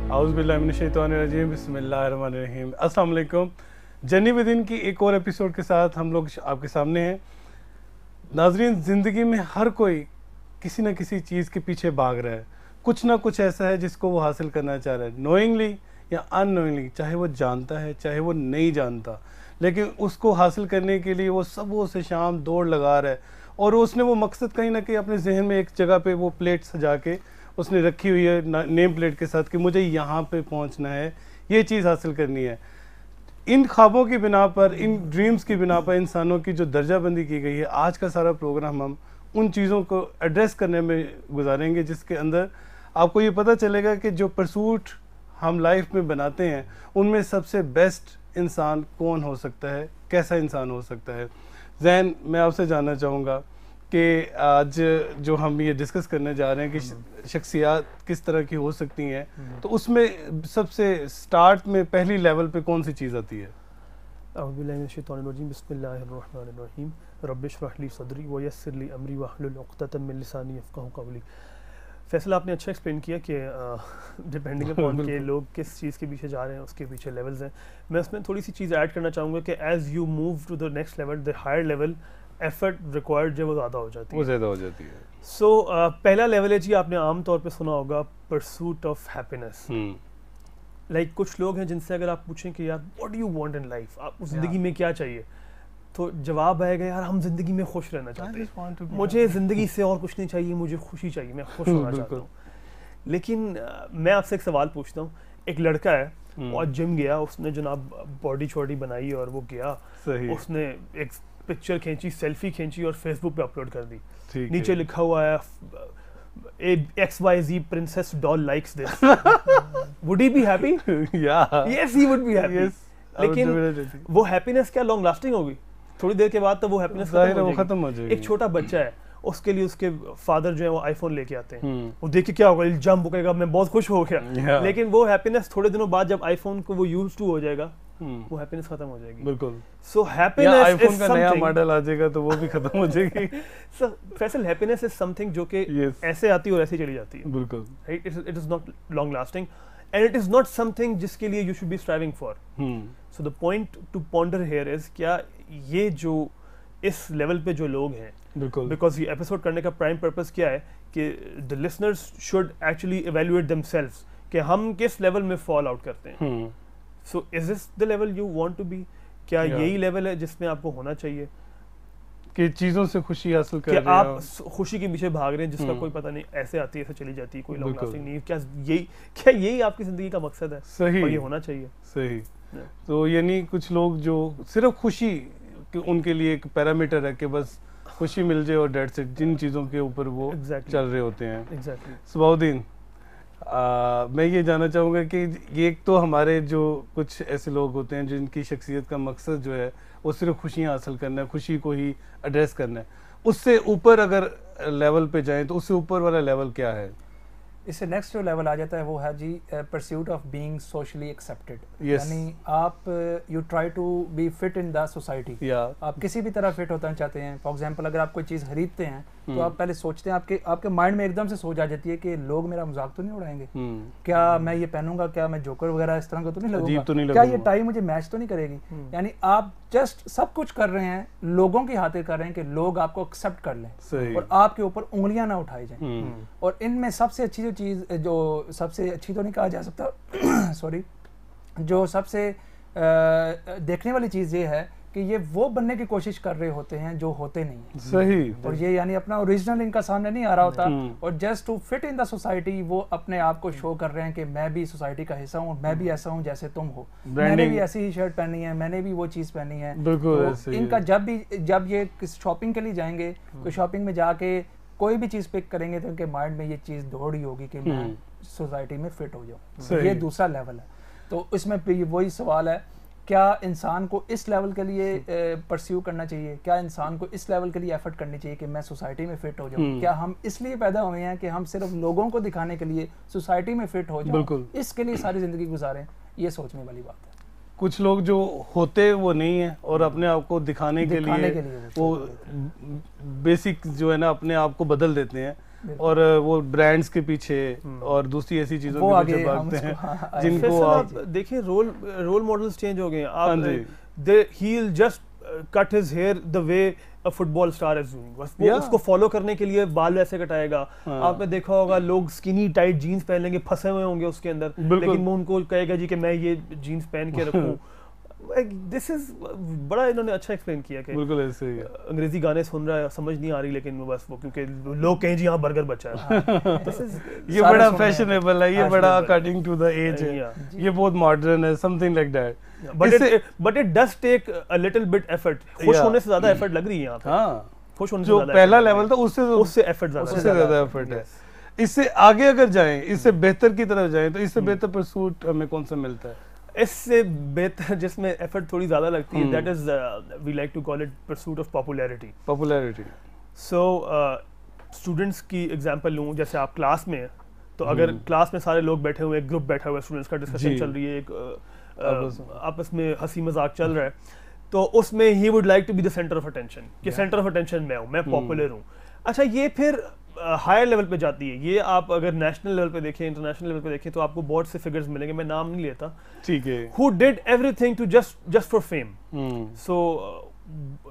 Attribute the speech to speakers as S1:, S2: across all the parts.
S1: औज़ुबिल्लाहिमिनश्शैतानिर्रजीम बिस्मिल्लाहिर्रहमानिर्रहीम। अस्सलाम वालेकुम। जर्नी विद इन की एक और एपिसोड के साथ हम लोग आपके सामने हैं। नाजरीन, ज़िंदगी में हर कोई किसी न किसी चीज़ के पीछे भाग रहा है। कुछ ना कुछ ऐसा है जिसको वो हासिल करना चाह रहा है, नोइंगली या अननोइंगली, चाहे वो जानता है चाहे वो नहीं जानता, लेकिन उसको हासिल करने के लिए वो सुबह से शाम दौड़ लगा रहा है। और उसने वो मकसद कहीं ना कहीं अपने जहन में एक जगह पे वो प्लेट सजा के उसने रखी हुई है नेम प्लेट के साथ कि मुझे यहाँ पे पहुँचना है, ये चीज़ हासिल करनी है। इन ख्वाबों की बिना पर, इन ड्रीम्स की बिना पर इंसानों की जो दर्जाबंदी की गई है, आज का सारा प्रोग्राम हम उन चीज़ों को एड्रेस करने में गुजारेंगे जिसके अंदर आपको ये पता चलेगा कि जो परसूट हम लाइफ में बनाते हैं उनमें सबसे बेस्ट इंसान कौन हो सकता है, कैसा इंसान हो सकता है। जैन, मैं आपसे जानना चाहूँगा कि आज जो हम ये डिस्कस करने जा रहे हैं कि शख्सियात किस तरह की हो सकती हैं, तो उसमें सबसे स्टार्ट में पहली लेवल पे कौन सी चीज़ आती है?
S2: औज़ुबिल्लाहिमिनश्शैतानिर्रजीम बिस्मिल्लाहिर्रहमानिर्रहीम रब्बिश्रह ली सदरी व यस्सिर ली अमरी वहलुल उक़दतम मिन लिसानी यफ़क़हू क़ौली। फैसल, आपने अच्छा एक्सप्लेन किया कि डिपेंडिंग अपॉन के लोग किस चीज़ के पीछे जा रहे हैं, उसके पीछे लेवल्स हैं। मैं उसमें थोड़ी सी चीज़ ऐड करना चाहूँगा कि as you move to the next level, the higher level, effort required जो वो ज़्यादा हो जाती है,
S1: वो ज़्यादा हो जाती है।
S2: सो पहला लेवल है जी, आपने आम तौर पे सुना होगा परसूट ऑफ हैप्पीनेस। लाइक कुछ लोग हैं जिनसे अगर आप पूछें कि यार what do you want in life, आपको ज़िंदगी में क्या चाहिए, तो जवाब आएगा यार हम ज़िंदगी में खुश रहना चाहते हैं, मुझे ज़िंदगी से और कुछ नहीं चाहिए, मुझे खुशी चाहिए, मैं खुश होना चाहता हूँ। लेकिन मैं आपसे एक सवाल पूछता हूँ, एक लड़का है और जिम गया, उसने जनाब बॉडी छोड़ी बनाई और वो गया, उसने एक पिक्चर खींची, सेल्फी खींची और फेसबुक पे अपलोड कर दी। नीचे लिखा हुआ है XYZ princess doll likes this. Would he be happy?
S1: Yeah.
S2: Yes, he would be happy.
S1: Yes,
S2: लेकिन वो हैप्पीनेस क्या लॉन्ग लास्टिंग होगी? थोड़ी देर के बाद तो वो हैप्पीनेस खत्म हो जाएगी। एक छोटा बच्चा है, उसके लिए उसके फादर जो है वो आईफोन लेके आते हैं, वो देख के क्या होगा, जंप करेगा, मैं बहुत खुश हो गया। लेकिन वो हैप्पीनेस थोड़े दिनों बाद जब आईफोन को वो यूज टू हो जाएगा, वो हैप्पीनेस खत्म हो जाएगी।
S1: बिल्कुल।
S2: सो हैप्पीनेस
S1: आईफोन का नया मॉडल आ जाएगा तो वो भी खत्म हो जाएगी।
S2: सो फैसल, हैप्पीनेस इज समथिंग जो कि ऐसे आती है और ऐसे चली जाती है।
S1: बिल्कुल।
S2: Right, it is not long lasting and it is not something जिसके लिए you should be striving for. So the point two ponder here is, क्या ये जो इस लेवल पे जो लोग हैं, बिकॉज ये एपिसोड करने का प्राइम पर्पस क्या है कि the listeners should actually evaluate themselves कि हम किस लेवल में फॉल आउट करते हैं। So is this the level you want to be? क्या यही लेवल है जिसमें आपको होना चाहिए
S1: कि चीज़ों से खुशी हासिल कर
S2: रहे हैं, आप खुशी के पीछे भाग रहे हैं जिसका कोई पता नहीं, ऐसे आती है ऐसे चली जाती है, कोई लॉन्ग लास्टिंग नहीं है? क्या यही आपकी ज़िंदगी का मकसद है?
S1: सही,
S2: और ये होना चाहिए।
S1: सही। तो यानी कुछ लोग जो सिर्फ खुशी कि उनके लिए एक पैरामीटर है कि बस खुशी मिल जाए और डेट से, जिन चीज़ों के ऊपर वो चल रहे होते हैं। सबाउद्दीन, मैं ये जानना चाहूँगा कि ये एक तो हमारे जो कुछ ऐसे लोग होते हैं जिनकी शख्सियत का मकसद जो है वो सिर्फ खुशियाँ हासिल करना है, खुशी को ही एड्रेस करना है, उससे ऊपर अगर लेवल पे जाएं तो उससे ऊपर वाला लेवल क्या है?
S3: इससे नेक्स्ट जो लेवल आ जाता है वो है जी pursuit of being socially accepted. यानी आप you try to be fit in the society. आप किसी भी तरह फिट होना चाहते हैं। फॉर एग्जांपल, अगर आप कोई चीज़ खरीदते हैं तो आप पहले सोचते हैं, आपके माइंड में एकदम से सोच आ जाती है कि लोग मेरा मजाक तो नहीं उड़ाएंगे, क्या मैं ये पहनूंगा, क्या मैं जोकर वगैरह इस तरह का तो नहीं लगूंगा, क्या ये टाई मुझे मैच तो नहीं करेगी। यानी आप जस्ट सब कुछ कर रहे हैं, लोगों की खातिर कर रहे हैं कि लोग आपको एक्सेप्ट कर लें और आपके ऊपर उंगलियां ना उठाई जाएं। और इनमें सबसे अच्छी जो चीज़, जो सबसे अच्छी तो नहीं कहा जा सकता सॉरी, जो सबसे देखने वाली चीज़ ये है कि ये वो बनने की कोशिश कर रहे होते हैं जो होते नहीं हैं।
S1: सही।
S3: और ये यानी अपना ओरिजिनल इनका सामने नहीं आ रहा होता, और just to fit in the society वो अपने आप को शो कर रहे हैं कि मैं भी सोसाइटी का हिस्सा हूँ, मैं भी ऐसा हूँ जैसे तुम हो, मैंने भी ऐसी ही शर्ट पहनी है, मैंने भी वो चीज़ पहनी है। तो इनका जब ये शॉपिंग के लिए जाएंगे तो शॉपिंग में जाके कोई भी चीज़ पिक करेंगे तो उनके माइंड में ये चीज़ दौड़ रही होगी कि मैं सोसाइटी में फिट हो जाऊँ। ये दूसरा लेवल है। तो इसमें वही सवाल है, क्या इंसान को इस लेवल के लिए परस्यू करना चाहिए? क्या इंसान को इस लेवल के लिए एफर्ट करनी चाहिए कि मैं सोसाइटी में फिट हो जाऊँ? क्या हम इसलिए पैदा हुए हैं कि हम सिर्फ लोगों को दिखाने के लिए सोसाइटी में फिट हो जाऊँ, इसके लिए सारी ज़िंदगी गुजारें? ये सोचने वाली बात है।
S1: कुछ लोग जो होते वो नहीं है और अपने आप को दिखाने के लिए वो बेसिक जो है ना अपने आप को बदल देते हैं और वो ब्रांड्स के पीछे और दूसरी ऐसी चीजों के पीछे भागते हैं जिनको आप
S2: देखिए रोल मॉडल्स चेंज हो गए हैं। आप he'll just cut his hair the way a football star is doing, बस वो उसको फॉलो करने के लिए बाल वैसे कटाएगा। आपने देखा होगा लोग स्किनी टाइट जीन्स पहन लेंगे, फंसे हुए होंगे उसके अंदर, लेकिन वो उनको कहेगा जी कि मैं ये जीन्स पहन के रखूं। दिस इज बड़ा इन्होंने अच्छा एक्सप्लेन किया कि
S1: बिल्कुल ऐसे ही
S2: अंग्रेजी गाने सुन रहा है, समझ नहीं आ रही, लेकिन बस वो क्योंकि लोग कहें जी हाँ बर्गर बचा है।
S1: ये बड़ा फैशनेबल है, ये बड़ा अकॉर्डिंग टू द एज है, ये बहुत मॉडर्न है, something like that.
S2: But it does take a little bit effort. खुश होने से ज्यादा एफर्ट लग रही है यहाँ पे।
S1: हाँ,
S2: खुश होने से
S1: जो पहला लेवल था उससे
S2: एफर्ट
S1: ज्यादा एफर्ट है। इससे आगे अगर जाएं, इससे बेहतर की तरफ जाएं, तो इससे बेहतर परसूट हमें कौन सा मिलता है?
S2: इससे बेहतर जिसमें एफर्ट थोड़ी ज्यादा लगती है, that is we like to call it pursuit of popularity. So students की एग्जांपल लूं, जैसे आप क्लास में, तो अगर क्लास में सारे लोग बैठे हुए, ग्रुप बैठा हुआ है, स्टूडेंट्स का डिस्कशन चल रही है, एक आपस में हंसी मजाक चल रहा है, तो उसमें ही would like to be the centre of attention, कि सेंटर ऑफ अटेंशन मैं हूँ, मैं पॉपुलर हूँ। अच्छा, ये फिर हायर लेवल पे जाती है। ये आप अगर नेशनल लेवल पे देखें, इंटरनेशनल लेवल पे देखें, तो आपको बहुत से फिगर्स मिलेंगे, मैं नाम नहीं लेता,
S1: ठीक है,
S2: who did everything to just for fame. So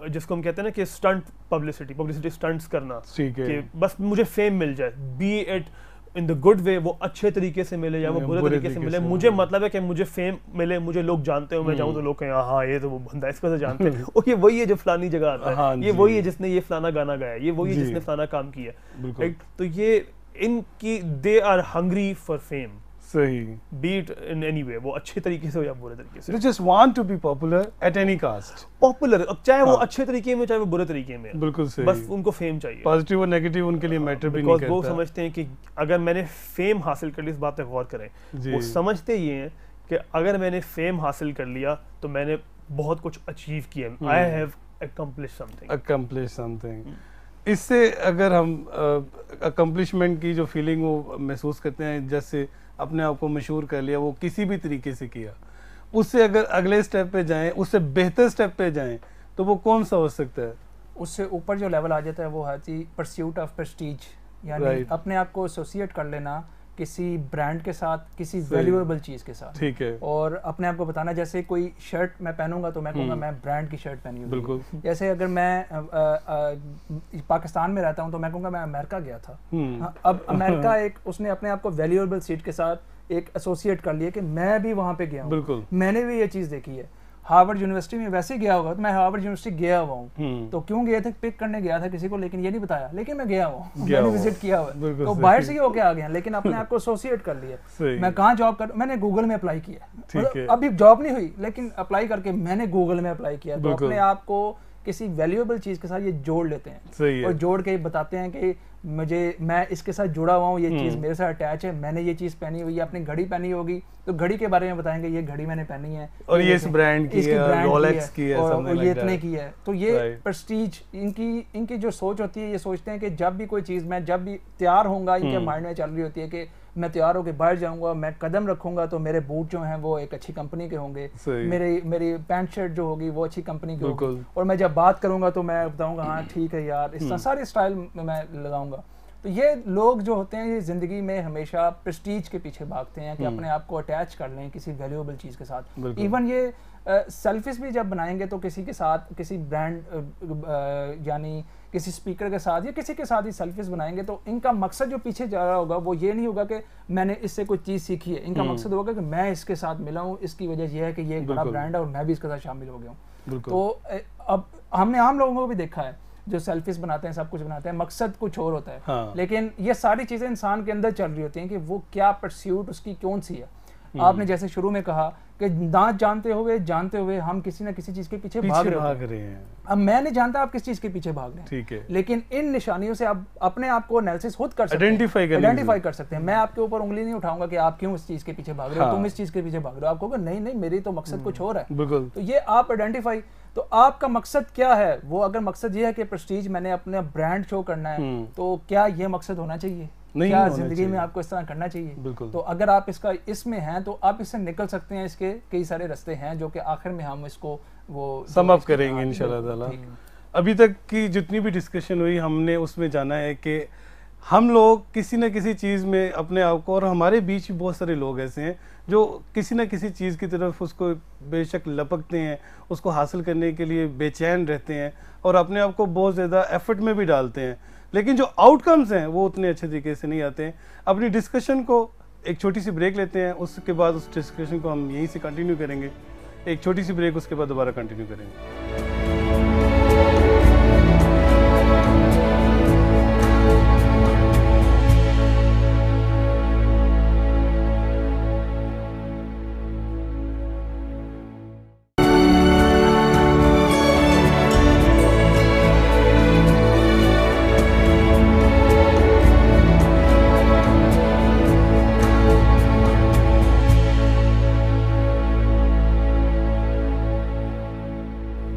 S2: जिसको हम कहते हैं ना कि स्टंट पब्लिसिटी स्टंट्स करना, कि बस मुझे फेम मिल जाए, B it in the good way, वो अच्छे तरीके से मिले या वो बुरे तरीके से मिले, मुझे मतलब है कि मुझे फेम मिले, मुझे लोग जानते हो, मैं जाऊं तो लोग कहें हाँ ये तो वो बंदा इसको तो जानते हैं, और ये वही है जो फलानी जगह आता है, ये वही है जिसने ये फलाना गाना गाया, ये वही है जिसने फलाना काम किया, राइट? तो ये इनकी they are hungry for fame,
S1: सही,
S2: be it in any way, वो अच्छे तरीके से हो या बुरे तरीके से,
S1: they just want to be popular at any cost,
S2: popular, अब चाहे वो अच्छे तरीके में चाहे वो बुरे तरीके में,
S1: बिल्कुल सही,
S2: बस उनको फेम चाहिए।
S1: पॉजिटिव और नेगेटिव उनके लिए मैटर भी नहीं करता,
S2: वो समझते हैं कि अगर मैंने फेम हासिल कर ली, इस बात पे गौर करें, वो समझते ये हैं कि अगर मैंने फेम हासिल कर लिया तो मैंने बहुत कुछ अचीव किया, आई हैव अकम्प्लिश समथिंग।
S1: इससे अगर हम अकम्प्लिशमेंट की जो फीलिंग वो महसूस करते हैं, जैसे अपने आप को मशहूर कर लिया, वो किसी भी तरीके से किया, उससे अगर अगले स्टेप पे जाएं, उससे बेहतर स्टेप पे जाएं, तो वो कौन सा हो सकता है?
S3: उससे ऊपर जो लेवल आ जाता है वो है जी परस्यूट ऑफ प्रेस्टीज, यानी अपने आप को एसोसिएट कर लेना किसी ब्रांड के साथ, किसी वैल्यूएबल चीज़ के साथ,
S1: ठीक है,
S3: और अपने आप को बताना, जैसे कोई शर्ट मैं पहनूंगा तो मैं कहूँगा मैं ब्रांड की शर्ट पहनी हुई, जैसे अगर मैं पाकिस्तान में रहता हूँ तो मैं कहूँगा मैं अमेरिका गया था। अब अमेरिका एक उसने अपने आप को वैल्यूएबल सीट के साथ एक एसोसिएट कर लिया कि मैं भी वहाँ पे गया हूँ, मैंने भी ये चीज़ देखी है। हार्वर्ड यूनिवर्सिटी में वैसे गया होगा तो मैं हार्वर्ड यूनिवर्सिटी गया हुआ हूँ, तो क्यों गया था, पिक करने गया था किसी को, लेकिन ये नहीं बताया, लेकिन मैं गया हुआ, मैंने विजिट किया हुआ, तो बाहर से ही होके आ गया, लेकिन अपने आप को एसोसिएट कर लिया। मैं कहाँ जॉब कर, मैंने गूगल में अप्लाई किया, मतलब अभी जॉब नहीं हुई लेकिन अप्लाई करके मैंने गूगल में अप्लाई किया, तो अपने आप को किसी वैल्यूएबल चीज के साथ ये जोड़ लेते हैं और जोड़ के बताते हैं कि मैं इसके साथ जुड़ा हुआ हूँ, ये चीज़ मेरे साथ अटैच है, मैंने ये चीज़ पहनी हुई है, अपनी घड़ी पहनी होगी तो घड़ी के बारे में बताएंगे, ये घड़ी मैंने पहनी है
S1: और ये इस ब्रांड की है, रोलेक्स की है,
S3: और ये इतने की है। तो ये प्रेस्टीज, इनकी जो सोच होती है, ये सोचते हैं कि जब भी कोई चीज़ मैं जब भी तैयार होऊंगा, इनके माइंड में चल रही होती है कि मैं तैयार होकर बाहर जाऊंगा, मैं कदम रखूंगा तो मेरे बूट जो हैं वो एक अच्छी कंपनी के होंगे, मेरी पैंट शर्ट जो होगी वो अच्छी कंपनी की होगी, और मैं जब बात करूंगा तो मैं बताऊंगा हाँ ठीक है यार, इस तरह सारे स्टाइल में मैं लगाऊंगा। तो ये लोग जो होते हैं ये ज़िंदगी में हमेशा प्रेस्टीज के पीछे भागते हैं कि अपने आप को अटैच कर लें किसी वैल्यूएबल चीज़ के साथ। इवन ये सेल्फीज भी जब बनाएंगे तो किसी के साथ, किसी ब्रांड यानी किसी स्पीकर के साथ या किसी के साथ ही सेल्फीज बनाएंगे, तो इनका मकसद जो पीछे जा रहा होगा वो ये नहीं होगा कि मैंने इससे कोई चीज़ सीखी है, इनका मकसद होगा कि मैं इसके साथ मिला हूँ, इसकी वजह यह है कि ये एक बड़ा ब्रांड है और मैं भी इसके साथ शामिल हो गया हूँ। तो अब हमने आम लोगों को भी देखा है जो सेल्फीज बनाते हैं, सब कुछ बनाते हैं, मकसद कुछ और होता है। हाँ। लेकिन ये सारी चीज़ें इंसान के अंदर चल रही होती हैं कि वो क्या परस्यूट उसकी कौन सी है। आपने जैसे शुरू में कहा कि ना जानते हुए हम किसी ना किसी चीज के पीछे भाग रहे हैं। अब मैं नहीं जानता आप किस चीज के पीछे भाग रहे हैं, ठीक है, लेकिन इन निशानियों से आप अपने आप को एनालिसिस खुद कर सकते हैं, आइडेंटिफाई कर सकते हैं। मैं आपके ऊपर उंगली नहीं उठाऊंगा कि आप क्यों इस चीज के पीछे भाग रहे हो, तुम इस चीज के पीछे भाग रहे हो। आप कहोगे नहीं मेरी तो मकसद कुछ और है, बिल्कुल। तो ये आप आइडेंटिफाई, तो आपका मकसद क्या है, वो अगर मकसद ये है कि प्रेस्टीज मैंने अपना ब्रांड शो करना है, तो क्या ये मकसद होना चाहिए? क्या जिंदगी में आपको इस तरह करना चाहिए? तो अगर आप इसमें हैं तो आप इससे निकल सकते हैं। इसके कई सारे रास्ते हैं जो कि आखिर में हम इसको वो
S1: सम अप करेंगे इंशाल्लाह ताला। अभी तक की जितनी भी डिस्कशन हुई हमने उसमें जाना है कि हम लोग किसी न किसी चीज़ में अपने आप को, और हमारे बीच भी बहुत सारे लोग ऐसे हैं जो किसी न किसी चीज़ की तरफ उसको बेशक लपकते हैं, उसको हासिल करने के लिए बेचैन रहते हैं और अपने आप को बहुत ज़्यादा एफर्ट में भी डालते हैं, लेकिन जो आउटकम्स हैं वो उतने अच्छे तरीके से नहीं आते हैं। अपनी डिस्कशन को एक छोटी सी ब्रेक लेते हैं, उसके बाद उस डिस्कशन को हम यहीं से कंटिन्यू करेंगे। एक छोटी सी ब्रेक, उसके बाद दोबारा कंटिन्यू करेंगे।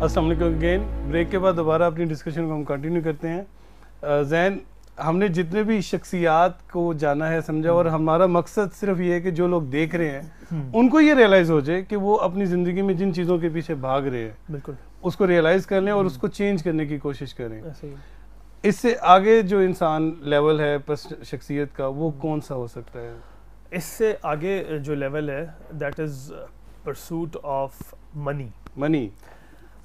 S1: अस्सलाम वालेकुम अगेन। ब्रेक के बाद दोबारा अपनी डिस्कशन को हम कंटिन्यू करते हैं। जैन, हमने जितने भी शख्सियात को जाना है, समझा, और हमारा मकसद सिर्फ ये है कि जो लोग देख रहे हैं उनको ये रियलाइज़ हो जाए कि वो अपनी ज़िंदगी में जिन चीज़ों के पीछे भाग रहे हैं
S2: बिल्कुल
S1: उसको रियलाइज़ कर लें और उसको चेंज करने की कोशिश करें। इससे आगे जो इंसान लेवल है शख्सियत का, वो कौन सा हो सकता है?
S2: इससे आगे जो लेवल है that is pursuit of money.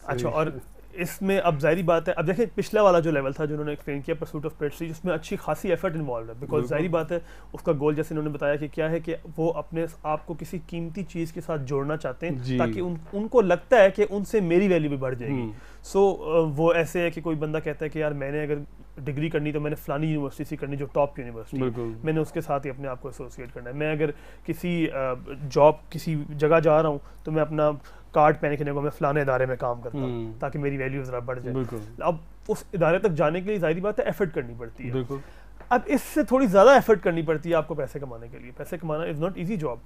S2: अच्छा, और इसमें अब जाहिर बात है, अब देखिए पिछला वाला जो लेवल था जो उन्होंने एक्सप्लेन किया परसूट ऑफ प्रेस्टीज, उसमें अच्छी खासी एफर्ट इन्वॉल्व है, बिकॉज जाहिर बात है उसका गोल जैसे उन्होंने बताया कि क्या है कि वो अपने आप को किसी कीमती चीज़ के साथ जोड़ना चाहते हैं ताकि उनको लगता है कि उनसे मेरी वैल्यू भी बढ़ जाएगी। सो वो ऐसे है कि कोई बंदा कहता है कि यार मैंने अगर डिग्री करनी तो मैंने फलानी यूनिवर्सिटी से करनी जो टॉप यूनिवर्सिटी, मैंने उसके साथ ही अपने आप को एसोसिएट करना है। मैं अगर किसी जॉब किसी जगह जा रहा हूँ तो मैं अपना कार्ड पहने के मैं फलाने इदारे में काम करता हूँ ताकि मेरी वैल्यू ज़रा बढ़ जाए। अब उस इदारे तक जाने के लिए जाहिर बात है एफर्ट करनी पड़ती है। अब इससे थोड़ी ज़्यादा एफर्ट करनी पड़ती है आपको पैसे कमाने के लिए। पैसे कमाना इज़ नॉट ईजी जॉब,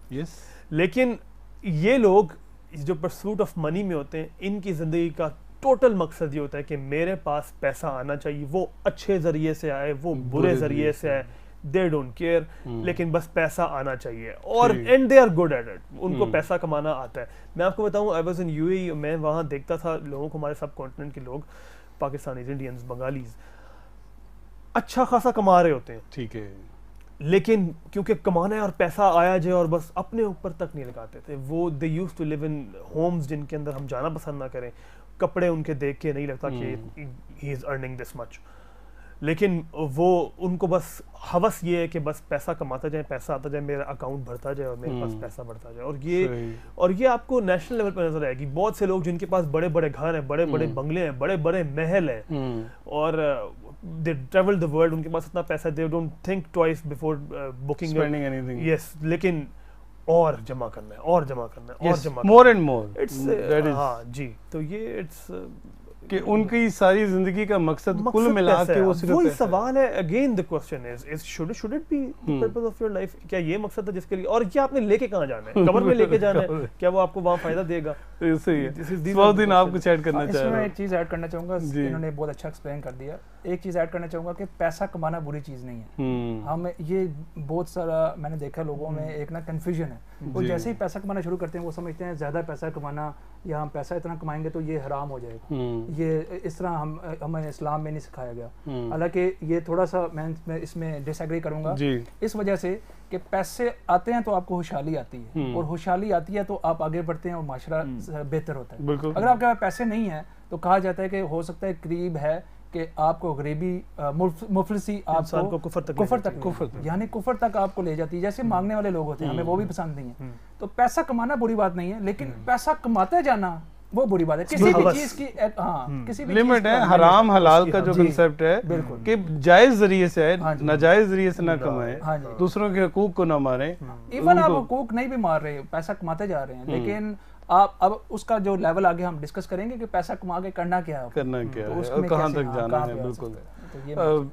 S2: लेकिन ये लोग जो परसूट ऑफ मनी में होते हैं, इनकी ज़िंदगी का टोटल मकसद ये होता है कि मेरे पास पैसा आना चाहिए, वो अच्छे ज़रिए से आए, वो बुरे ज़रिए से आए, दे डोंट केयर, लेकिन बस पैसा आना चाहिए और and they are good at it, उनको पैसा कमाना आता है। मैं आपको बताऊं, आई वाज इन यूएई, मैं वहाँ देखता था लोगों को, हमारे सब कॉन्टिनेंट के लोग, पाकिस्तानीज, इंडियंस, बंगालीज अच्छा खासा कमा रहे होते हैं,
S1: ठीक है,
S2: लेकिन क्योंकि कमाना है और पैसा आया जाए और बस अपने ऊपर तक नहीं लगाते थे। वो they used to live in homes जिनके अंदर हम जाना पसंद ना करें, कपड़े उनके देख के नहीं लगता कि he is earning this much, लेकिन वो उनको बस हवस ये है कि बस पैसा कमाता जाए, पैसा आता जाए, मेरा अकाउंट बढ़ता जाए और मेरे पास पैसा बढ़ता जाए। और ये आपको नेशनल लेवल पर नजर आएगी। बहुत से लोग जिनके पास बड़े बड़े घर हैं, बड़े बड़े बंगले हैं, बड़े बड़े महल हैं और दे ट्रैवल द वर्ल्ड, उनके पास इतना पैसा, they don't think twice before booking anything. Yes, लेकिन और जमा करना है और जमा करना है और जमा,
S1: मोर एंड मोर।
S2: इट्स हाँ जी, तो ये इट्स
S1: कि उनकी सारी जिंदगी का मकसद कुल मिला के वो सिर्फ
S2: वही सवाल है। Again the question is should it be the purpose of your life? क्या ये मकसद है जिसके लिए, और क्या आपने लेके कहाँ जाना है? कब्र में लेके जाना है? क्या वो आपको वहाँ फायदा देगा?
S1: सही है। बहुत दिन आप कुछ ऐड करना चाह रहे हैं?
S3: एक चीज ऐड करना चाहूंगा, इन्होंने बहुत अच्छा एक्सप्लेन कर दिया। एक चीज ऐड करना चाहूंगा कि पैसा कमाना बुरी चीज नहीं है। हम ये बहुत सारा मैंने देखा लोगों में एक ना कंफ्यूजन है, वो जैसे ही पैसा कमाना शुरू करते हैं वो समझते हैं ज्यादा पैसा कमाना या हम पैसा इतना कमाएंगे तो ये हराम हो जाएगा, ये इस तरह हमें इस्लाम में नहीं सिखाया गया। हालांकि ये थोड़ा सा मैं इसमें डिसएग्री करूंगा इस वजह से कि पैसे आते हैं तो आपको खुशहाली आती है, और खुशहाली आती है तो आप आगे बढ़ते हैं और माशरा बेहतर होता है। अगर आपके पास पैसे नहीं है तो कहा जाता है कि हो सकता है करीब है कि आपको गरीबी मुफलिसी आपको कुफर तक यानी कुफर तक आपको ले जाती है। जैसे मांगने वाले लोग होते हैं, हमें वो भी पसंद नहीं है। तो पैसा कमाना बुरी बात नहीं है, लेकिन पैसा कमाते जाना वो बुरी बात है। किसी भी चीज की किसी भी
S1: लिमिट है। हराम हलाल का जो कंसेप्ट है कि जायज जरिए से है, नाजायज जरिए से ना कमाए, दूसरों के हकूक को ना मारे।
S3: इवन आप हकूक नहीं भी मार रहे, पैसा कमाते जा रहे हैं, लेकिन आप अब उसका जो लेवल आगे हम डिस्कस करेंगे कि पैसा कमा के करना क्या है
S1: और कहाँ तक जाना है। बिल्कुल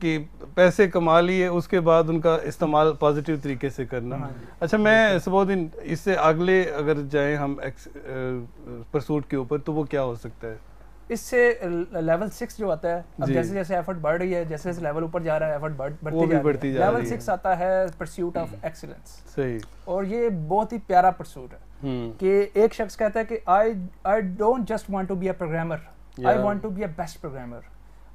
S1: कि पैसे कमा लिए उसके बाद उनका इस्तेमाल पॉजिटिव तरीके से करना। अच्छा, मैं सबोदिन इससे अगले अगर जाएं हम परसूट के ऊपर, तो वो क्या हो सकता है?
S3: इससे लेवल 6 जो आता है, अब जैसे जैसे एफर्ट बढ़ रही है, जैसे जैसे लेवल ऊपर जा रहा है एफर्ट बढ़ती जा रही है। लेवल 6 आता है परस्यूट ऑफ एक्सीलेंस।
S1: सही।
S3: और ये बहुत ही प्यारा परस्यूट है कि एक शख्स कहता है कि I don't just want to be a programmer, I want to be a best programmer.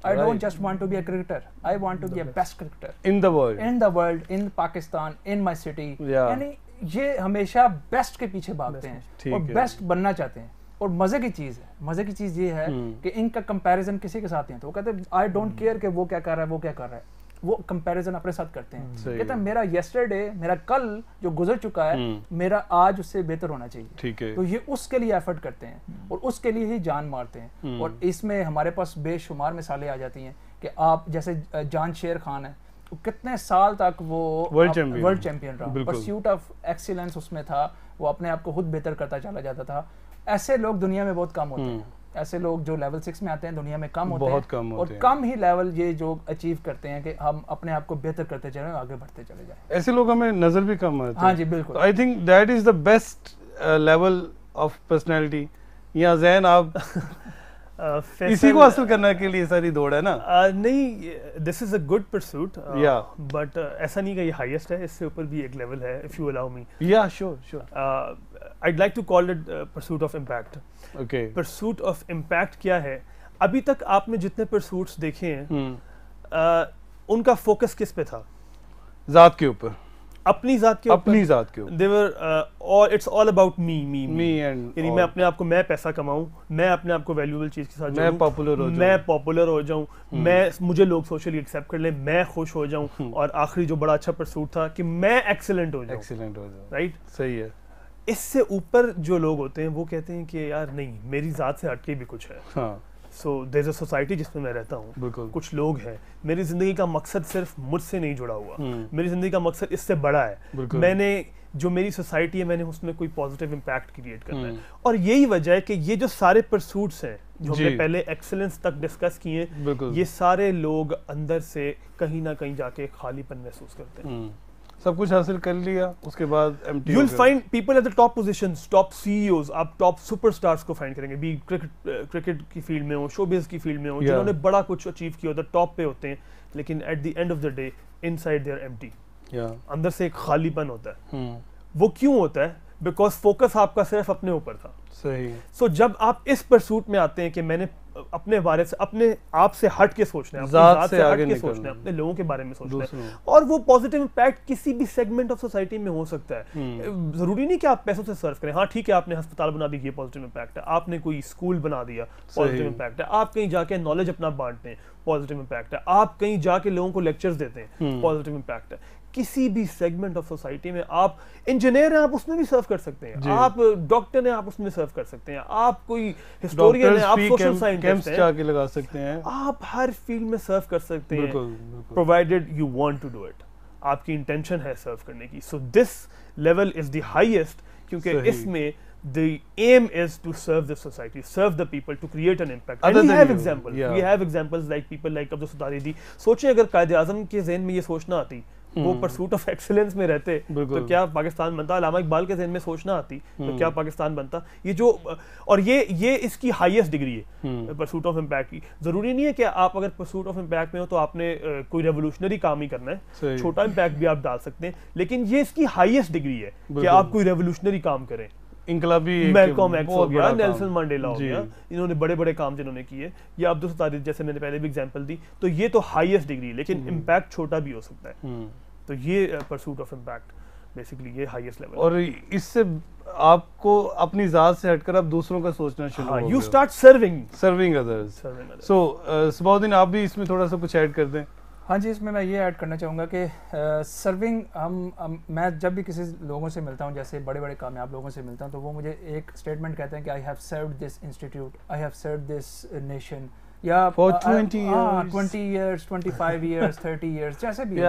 S3: I don't just want to be a cricketer. I want to be a best cricketer
S1: in the world.
S3: In the world, in Pakistan, in my city.
S1: Yeah.
S3: यानी ये हमेशा best के पीछे भागते हैं और best बनना चाहते हैं। और मजे की चीज है, मजे की चीज ये है कि इनका कंपैरिजन किसी के साथ नहीं है, तो वो कहते हैं आई डोंट केयर कि वो क्या कर रहा है, वो क्या कर रहा है, वो कंपैरिजन अपने साथ करते हैं। कहते हैं मेरा यस्टरडे, मेरा कल जो गुजर चुका है, मेरा आज उससे बेहतर होना चाहिए।
S1: ठीक है।
S3: तो ये उसके लिए एफर्ट करते हैं और उसके लिए ही जान मारते हैं। और इसमें हमारे पास बेशुमार मिसालें आ जाती हैं कि आप जैसे जान शेर खान है, कितने साल तक वो वर्ल्ड चैंपियन रहा, परस्यूट ऑफ एक्सीलेंस उसमें था, वो अपने आप को खुद बेहतर करता चला जाता था। ऐसे लोग दुनिया में बहुत कम होते हैं, ऐसे लोग जो लेवल 6 में आते हैं दुनिया में कम होते हैं, और कम ही लेवल ये जो अचीव करते हैं कि हम अपने आप को बेहतर करते चले, आगे बढ़ते चले जाएं।
S1: ऐसे लोग हमें नजर भी कम आते हैं।
S3: हाँ जी बिल्कुल।
S1: I think that is the best level of personality. या ज़ैन आप इसी को हासिल करने के लिए सारी दौड़ है ना?
S2: नहीं, this is a good pursuit,
S1: या
S2: बट ऐसा नहीं कि ये हाईएस्ट है, इससे ऊपर भी एक लेवल है, इफ यू अलाउ मी।
S1: या sure.
S2: I'd like to call it pursuit of impact.
S1: Okay.
S2: Pursuit of impact क्या है? अभी तक आपने जितने pursuits देखे हैं, उनका फोकस किस पे था?
S1: जात के ऊपर,
S2: अपनी जात के ऊपर,
S1: अपनी जात के ऊपर।
S2: They were all, it's all about me
S1: and
S2: यानी मैं अपने आप को, मैं पैसा कमाऊं, मैं अपने आप को वैल्यूएबल चीज के साथ जोड़ूं, मैं पॉपुलर हो जाऊं, मैं मुझे लोग सोशली एक्सेप्ट कर लें, मैं खुश हो जाऊं, और आखिरी जो बड़ा अच्छा परसूट था कि मैं एक्सीलेंट हो जाऊं। राइट,
S1: सही है।
S2: इससे ऊपर जो लोग होते हैं वो कहते हैं कि यार नहीं, मेरी जात से हटके भी कुछ है।
S1: हाँ।
S2: So there is a society जिसमें मैं रहता हूँ, कुछ लोग हैं, मेरी जिंदगी का मकसद सिर्फ मुझसे नहीं जुड़ा हुआ, मेरी जिंदगी का मकसद इससे बड़ा है। मैंने जो मेरी सोसाइटी है, मैंने उसमें कोई पॉजिटिव इम्पैक्ट क्रिएट करना है। और यही वजह है कि ये जो सारे परसूट्स हैं जो हमने पहले एक्सेलेंस तक डिस्कस किए, ये सारे लोग अंदर से कहीं ना कहीं जाके खालीपन महसूस करते हैं।
S1: सब कुछ हासिल कर लिया, उसके बाद empty.
S2: You will find people at the top positions, top CEOs, आप टॉप सुपरस्टार्स को फाइंड करेंगे, भी क्रिकेट की फील्ड में हो, शोबिज की फील्ड में हो, जिन्होंने बड़ा कुछ अचीव किया होता है, टॉप पे होते हैं, लेकिन at the end of the day inside they are empty. अंदर से एक खालीपन होता है। वो क्यों होता है? बिकॉज फोकस आपका सिर्फ अपने ऊपर था।
S1: सही।
S2: सो जब आप इस परसूट में आते हैं कि मैंने अपने बारे से, अपने आप से हट के सोचना है, अपनी जात से हट के सोचना है, अपने लोगों के बारे में सोचना है, और वो पॉजिटिव इम्पैक्ट किसी भी सेगमेंट ऑफ सोसाइटी में हो सकता है। जरूरी नहीं कि आप पैसों से सर्व करें। हाँ ठीक है, आपने अस्पताल बना दी, ये पॉजिटिव इम्पैक्ट है, आपने कोई स्कूल बना दिया, पॉजिटिव इम्पैक्ट है, आप कहीं जाके नॉलेज अपना बांटते हैं, पॉजिटिव इम्पैक्ट है, आप कहीं जाके लोगों को लेक्चर्स देते हैं, पॉजिटिव इम्पैक्ट है। किसी भी सेगमेंट ऑफ सोसाइटी में, आप इंजीनियर हैं, आप उसमें भी सर्व कर सकते हैं, आप डॉक्टर हैं, आप उसमें सर्व कर सकते हैं, आप कोई हिस्टोरियन हैं, आप सोशल साइंटिस्ट हैं,
S1: जाके लगा सकते हैं,
S2: आप हर फील्ड में सर्व कर सकते हैं, provided you want to do it, आपकी इंटेंशन है सर्व करने की। So this level is the highest, क्योंकि इसमें the aim is to serve the society, serve the people, to create an impact. And we have examples. We have examples like people like Abdul Sattar दी। सोचिए अगर कायदे आज़म के ज़हन में ये सोचना आती, वो परसूट ऑफ एक्सीलेंस में रहते, तो क्या पाकिस्तान बनता? अल्लामा इकबाल के ज़हन में सोचना आती तो क्या पाकिस्तान बनता? ये जो, और ये इसकी हाईएस्ट डिग्री है परसूट ऑफ इम्पैक्ट की। जरूरी नहीं है कि आप अगर परसूट ऑफ इम्पैक्ट में हो तो आपने कोई रेवोल्यूशनरी काम ही करना है, छोटा इम्पैक्ट भी आप डाल सकते हैं, लेकिन ये इसकी हाईएस्ट डिग्री है कि आप कोई रेवोल्यूशनरी काम करें।
S1: इनकलाबी
S2: मैल्कॉम एक्स हो गया, नेल्सन मंडेला हो गया, इन्होंने बड़े बड़े काम जिन्होंने किए, या अब्दुल सत्तार जैसे मैंने पहले भी एग्जांपल दी, तो ये तो हाईएस्ट डिग्री है, लेकिन इम्पैक्ट छोटा भी हो सकता है। तो ये परसूट ऑफ इम्पैक्ट बेसिकली ये हाईएस्ट लेवल।
S1: और इससे आपको अपनी जात से हटकर अब दूसरों का सोचना शुरू हो गया,
S2: यू स्टार्ट सर्विंग
S1: अदर्स। सो सबाउद्दीन, आप भी इसमें थोड़ा सा कुछ ऐड कर दें।
S3: हाँ जी, इसमें मैं ये ऐड करना चाहूँगा कि सर्विंग, मैं जब भी किसी लोगों से मिलता हूँ, जैसे बड़े बड़े कामयाब लोगों से मिलता हूँ, तो वो मुझे एक स्टेटमेंट कहते हैं कि I have served this institute, I have served this nation, या
S1: for 20
S3: years, 25 years, 30 years, जैसे भी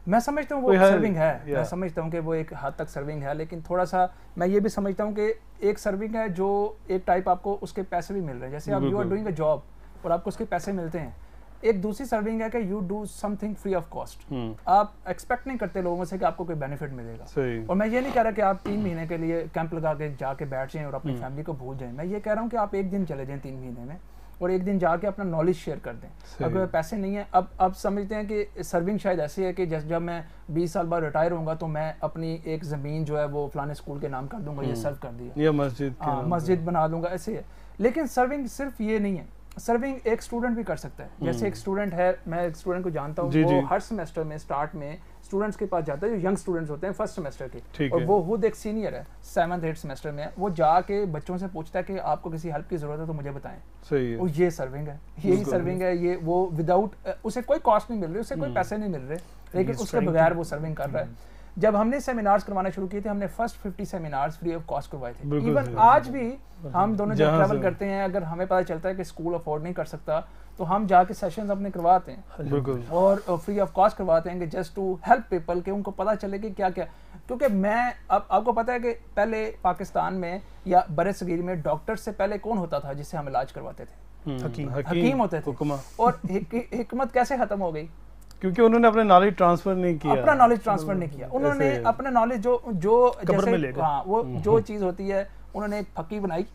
S3: मैं समझता हूँ वो सर्विंग है। मैं समझता हूँ कि वो एक हद तक सर्विंग है, लेकिन थोड़ा सा मैं ये भी समझता हूँ कि एक सर्विंग है जो एक टाइप आपको उसके पैसे भी मिल रहे हैं, जैसे आप you are doing a job और आपको उसके पैसे मिलते हैं। एक दूसरी सर्विंग है कि you do something free of cost, आप एक्सपेक्ट नहीं करते लोगों से कि आपको कोई बेनिफिट मिलेगा। और मैं ये नहीं कह रहा कि आप 3 महीने के लिए कैंप लगा के जाके बैठ जाएं और अपनी फैमिली को भूल जाएं। मैं ये कह रहा हूँ कि आप एक दिन चले जाएं 3 महीने में, और एक दिन जाके अपना नॉलेज शेयर कर दें। अगर पैसे नहीं है, अब समझते हैं कि सर्विंग शायद ऐसी है कि जब मैं 20 साल बाद रिटायर होऊंगा तो मैं अपनी एक ज़मीन जो है वो फलाने स्कूल के नाम कर दूंगा, ये सर्व कर दिया,
S1: या मस्जिद
S3: बना दूंगा, ऐसे है। लेकिन सर्विंग सिर्फ ये नहीं है, सर्विंग एक स्टूडेंट भी कर सकता है। जैसे एक स्टूडेंट है, मैं एक स्टूडेंट को जानता हूँ, वो हर सेमेस्टर में स्टार्ट में स्टूडेंट्स के पास जाता है, जो यंग स्टूडेंट्स होते हैं फर्स्ट सेमेस्टर के, और वो खुद एक सीनियर है 7th 8th सेमेस्टर में, वो जाके बच्चों से पूछता है कि आपको किसी हेल्प की जरूरत है तो मुझे बताएं।
S1: सही है।
S3: वो ये सर्विंग है, यही सर्विंग है। ये वो विदाउट उसे कोई कॉस्ट नहीं मिल रही, उसे कोई पैसे नहीं मिल रहे, लेकिन उसके बगैर वो सर्विंग कर रहा है। जब हमने सेमिनार्स करवाना शुरू किए थे, हमने first 50 seminars free of cost करवाए थे। इवन आज भी हम दोनों जब ट्रैवल करते हैं, अगर हमें पता चलता है कि स्कूल अफोर्ड नहीं कर सकता, तो हम जाके सेशंस अपने करवाते हैं और फ्री ऑफ कॉस्ट करवाते हैं, कि जस्ट टू हेल्प पीपल, कि उनको पता चले कि क्या क्या। क्योंकि मैं अब आपको पता है कि पहले पाकिस्तान में या बड़े सगीर में डॉक्टर से पहले कौन होता था जिससे हम इलाज करवाते थे? हकीम होते थे। और हिकमत कैसे खत्म हो गई?
S1: क्योंकि उन्होंने अपना नॉलेज ट्रांसफर नहीं किया,
S3: अपना नॉलेज ट्रांसफर नहीं किया। उन्होंने अपना नॉलेज जो जैसे हाँ वो जो चीज होती है, उन्होंने एक फकी बनाई,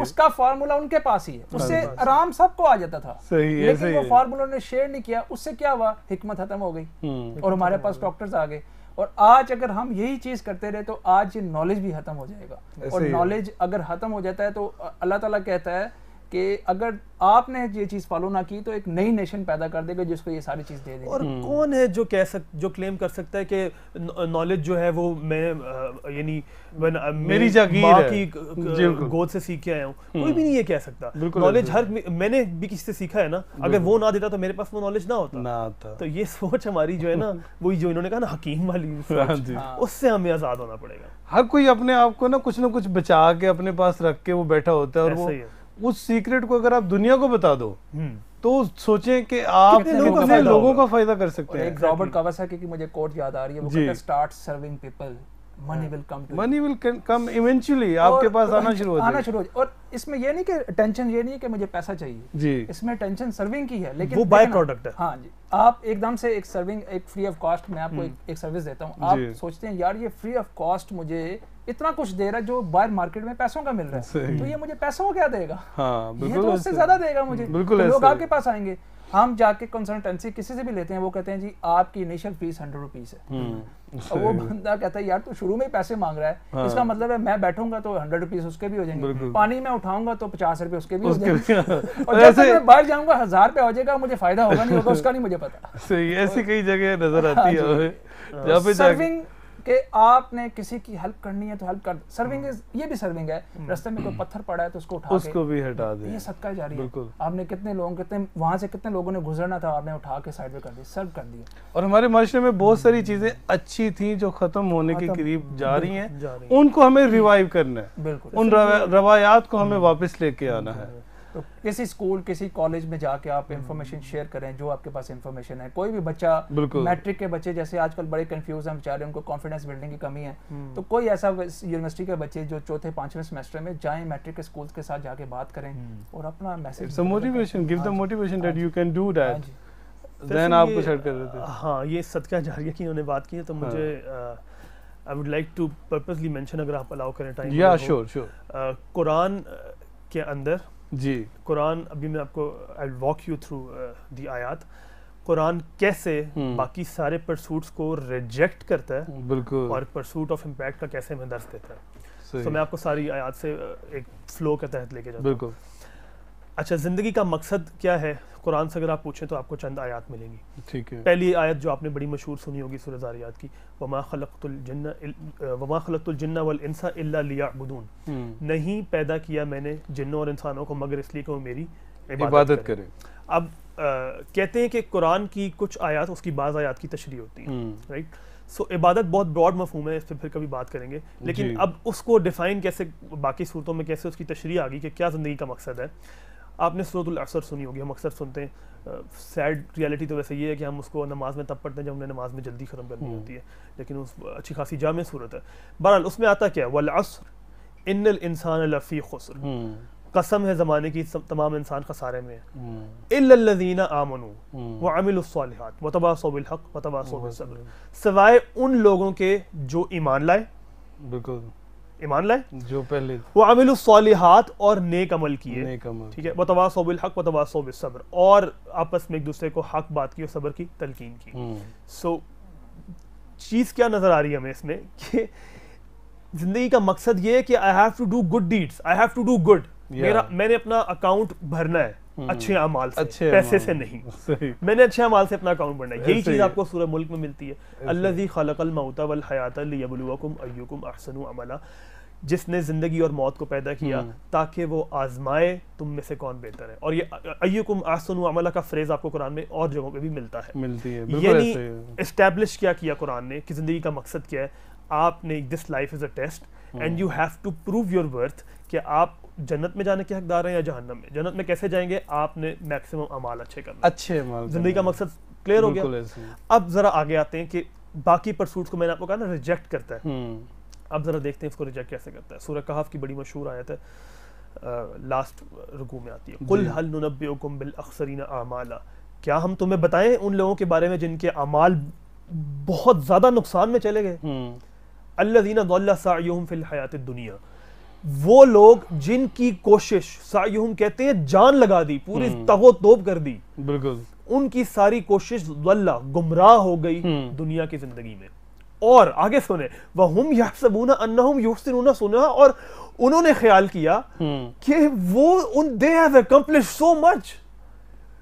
S3: उसका फार्मूला उनके पास ही है, उससे आराम सबको आ जाता था। लेकिन वो फार्मूला उन्होंने शेयर नहीं किया, उससे क्या हुआ? हिकमत खत्म हो गई और हमारे पास डॉक्टर्स आ गए। और आज अगर हम यही चीज करते रहे तो आज ये नॉलेज भी खत्म हो जाएगा। और नॉलेज अगर खत्म हो जाता है तो अल्लाह ताला कहता है कि अगर आपने ये चीज फॉलो ना की तो एक नई नेशन पैदा कर देगा जिसको ये सारी चीज दे देगी।
S2: और कौन है जो क्लेम कर सकता है कि नॉलेज जो है वो मैं यानी
S1: मेरी जागीर
S2: माँ की गोद से सीख के आया हूँ, कोई भी नहीं ये कह सकता। नॉलेज हर मैंने भी किसी से सीखा है ना, अगर वो ना देता तो मेरे पास वो नॉलेज ना होता। तो ये सोच हमारी जो है ना, वही जो इन्होंने कहा ना हकीम वाली सोच, उससे हमें आजाद होना पड़ेगा।
S1: हर कोई अपने आप को ना कुछ बचा के अपने पास रख के वो बैठा होता है, और वो उस सीक्रेट को अगर आप दुनिया को बता दो तो सोचें कि आप लोगों का फायदा कर सकते हैं।
S3: एक रॉबर्ट कावासाकी की मुझे कोट याद आ रही है, वो कहता है start serving people, money will
S1: come eventually, आपके पास आना शुरू हो जाए।
S3: और इसमें ये नहीं कि टेंशन ये नहीं है कि मुझे पैसा चाहिए जी, इसमें टेंशन सर्विंग की है, लेकिन
S2: वो बाय प्रोडक्ट है।
S3: हाँ जी, आप एकदम से एक सर्विंग, एक फ्री ऑफ कॉस्ट मैं आपको एक सर्विस देता हूँ, आप सोचते हैं यार ये फ्री ऑफ कॉस्ट मुझे इतना कुछ दे रहा है जो बाहर मार्केट में पैसों का मिल रहा है, तो ये मुझे पैसों को क्या देगा? हाँ, ये तो उससे ज्यादा देगा मुझे। तो लोग आपके पास आएंगे, हम जाके कंसल्टेंसी किसी से भी लेते हैं, वो कहते हैं जी आपकी इनिशियल फीस 100 रुपीज है। और वो बंदा कहता है यार तू शुरू में ही पैसे मांग रहा है, इसका मतलब है मैं बैठूंगा तो 100 रुपीज उसके भी हो जाएंगे, पानी में उठाऊंगा तो 50 रुपए उसके भी हो जाएंगे, और जब मैं बाहर जाऊंगा 1000 रुपए हो जाएगा, मुझे फायदा होगा नहीं होगा उसका नहीं मुझे पता।
S1: सही, ऐसी कई जगह नजर आती है।
S3: सर्विंग कि आपने किसी की हेल्प करनी है तो हेल्प कर। सर्विंग ये भी सर्विंग है, रास्ते में कोई पत्थर पड़ा है तो उसको
S1: भी हटा दे,
S3: ये सदका जारी है। आपने कितने वहां से कितने लोगों ने गुजरना था, आपने उठा के साइड में कर दिया, सर्व कर दिया।
S1: और हमारे माशरे में बहुत सारी चीजें अच्छी थी जो खत्म होने के करीब जा रही हैं, उनको हमें रिवाइव करना है, बिल्कुल उन रवायात को हमें वापस लेके आना है।
S3: तो किसी स्कूल किसी कॉलेज में जाके आप इंफॉर्मेशन शेयर करें, जो आपके पास इंफॉर्मेशन है। कोई भी बच्चा, मैट्रिक के बच्चे जैसे आजकल बड़े कंफ्यूज हैं बेचारे, उनको कॉन्फिडेंस बिल्डिंग की कमी है, तो कोई ऐसा यूनिवर्सिटी के बच्चे जो 4th 5वें सेमेस्टर में जाएं, मैट्रिक के स्कूल के साथ जाके बात करें और अपना message
S1: motivation, give the motivation that you can do that. Then आप कुछ ऐड कर रहे थे।
S2: हाँ, ये सदका जारिया की उन्होंने बात की है, तो मुझे I would like to purposely mention, अगर आप अलाउ करें टाइम।
S1: या श्योर।
S2: कुरान के अंदर
S1: जी,
S2: कुरान, अभी मैं आपको I walk you through the आयात, कुरान कैसे बाकी सारे परसूट्स को रिजेक्ट करता है, बिल्कुल, और परसूट ऑफ इम्पैक्ट का कैसे हमें दर्ज देता है। तो मैं आपको सारी आयात से एक फ्लो के तहत लेके जाता हूं। बिल्कुल। अच्छा, ज़िंदगी का मकसद क्या है? कुरान से अगर आप पूछें तो आपको चंद आयत मिलेंगी। ठीक है। पहली आयत जो आपने बड़ी मशहूर सुनी होगी सूरह ज़ारियात की, वमा खलक़तुल जिन्ना वल इंसा इल्ला लियअबुदून, नहीं पैदा किया मैंने जिन्नों और इंसानों को मगर इसलिए कि वो मेरी इबादत करें। अब कहते हैं कि कुरान की कुछ आयत, उसकी बाज़ आयत की तशरीह होती है, राइट। सो इबादत बहुत ब्रॉड मफहूम है, इस पर फिर कभी बात करेंगे, लेकिन अब उसको डिफ़ाइन कैसे, बाकी सूरतों में कैसे उसकी तशरीह आ गई कि क्या ज़िंदगी का मकसद है। आपने सूरतुल असर सुनी होगी, हम अक्सर सुनते हैं। सैड रियलिटी तो वैसे ये है कि हम उसको नमाज में तब पढ़ते हैं जब हमने नमाज में जल्दी ख़त्म करनी होती है, लेकिन उस अच्छी खासी जामे सूरत है। बहरहाल उसमें आता क्या है, वल अस्र इन्नल इंसान लफ़ी खुस्र, कसम है ज़माने की तमाम इंसान खसारे में है, इल्लल्लज़ीना आमनू व अमिलुस्सालिहात व तवासौ बिल हक़ व तवासौ बिस सब्र, सिवाय उन लोगों के जो ईमान लाए, बिल्कुल ईमान लाए, जो पहले वो अमिलुस्सालिहात और नेक अमल किए, ठीक है, व तवासौ बिल हक़ व तवासौ बिस सब्र, और आपस में एक दूसरे को हक बात की और सब्र की तलकीन की। सो चीज़ क्या नज़र आ रही है हमें इसमें कि ज़िंदगी का मकसद ये है कि I have to do good deeds, I have to do good, मेरा मैंने अपना अकाउंट भरना है, अच्छे अमाल से, पैसे से नहीं।
S1: सही।
S2: मैंने अच्छे अमाल से अपना अकाउंट बढ़ना है। यही चीज आपको सूरह मुल्क में मिलती है, अल्लज़ी खलक़ल मौता वल हयाता लियब्लुवकुम अय्युकुम अहसनु अमला, जिसने जिंदगी और मौत को पैदा किया ताकि वो आजमाए तुम में से कौन बेहतर है। और ये अय्युकुम अहसनु अमला का फ्रेज आपको कुरान में और जगहों पे भी मिलता है,
S1: मिलती है।
S2: यानी एस्टैब्लिश क्या किया कुरान ने कि जिंदगी का मकसद क्या है। आपने this life is a test and you have to prove your worth कि आप जन्नत में जाने के हकदार हैं या जहन्नम में। जन्नत में कैसे जाएंगे, आपने मैक्सिमम अमाल अच्छे करना,
S1: अच्छे अमाल,
S2: जिंदगी का मकसद क्लियर हो गया। अब जरा आगे आते हैं कि बाकी परसूट्स को मैंने आपको कहा ना रिजेक्ट करता है, अब जरा देखते हैं इसको रिजेक्ट कैसे करता है। सूरह कहफ की बड़ी मशहूर आयत है, लास्ट रुकू में आती है, कुल हल नुनब्बिउकुम बिल अखसरीन आमाला, क्या हम तुम्हें बताएं उन लोगों के बारे में जिनके अमाल बहुत ज्यादा नुकसान में चले गए। अल्लज़ीना ज़ल्ला सअयुहुम फिल हयातिद दुनिया, वो लोग जिनकी कोशिश, सअयुहुम कहते हैं जान लगा दी, पूरी तगो तोब कर दी,
S1: बिल्कुल
S2: उनकी सारी कोशिश ज़ल्ला गुमराह हो गई दुनिया की जिंदगी में। और आगे सुने, वहुम यहसबूना अन्नहुम युहसिनूना सुनहा, और उन्होंने ख्याल किया कि वो they have accomplished so much,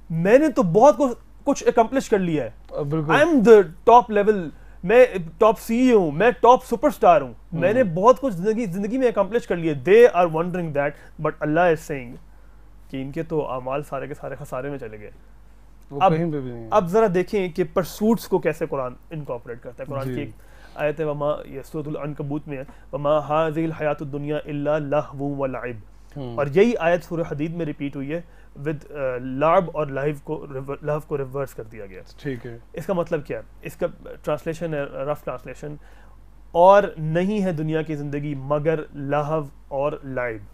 S2: मैंने तो बहुत कुछ अकम्प्लिश कर लिया है, I am the top level, मैं टॉप सीईओ हूं, मैं टॉप सुपरस्टार हूं, मैंने बहुत कुछ जिंदगी में अकम्प्लिश कर लिया। They are wondering that, but Allah is saying कि इनके तो अमाल सारे के सारे खसारे में चले गए। अब जरा देखें कि परसूट्स को कैसे कुरान इनकॉर्पोरेट करता है। कुरान की एक आयत है, वमा ये सूरह अल-अनकबूत में है, वमा हाज़िल हयातुद दुनिया इल्ला लहवु व लइब, और यही आयत सूरह हदीद में रिपीट हुई है विद लाब और लहव को रिवर्स कर दिया गया।
S1: ठीक है,
S2: इसका मतलब क्या है, इसका ट्रांसलेशन है, रफ ट्रांसलेशन, और नहीं है दुनिया की जिंदगी मगर लहव और लाइब।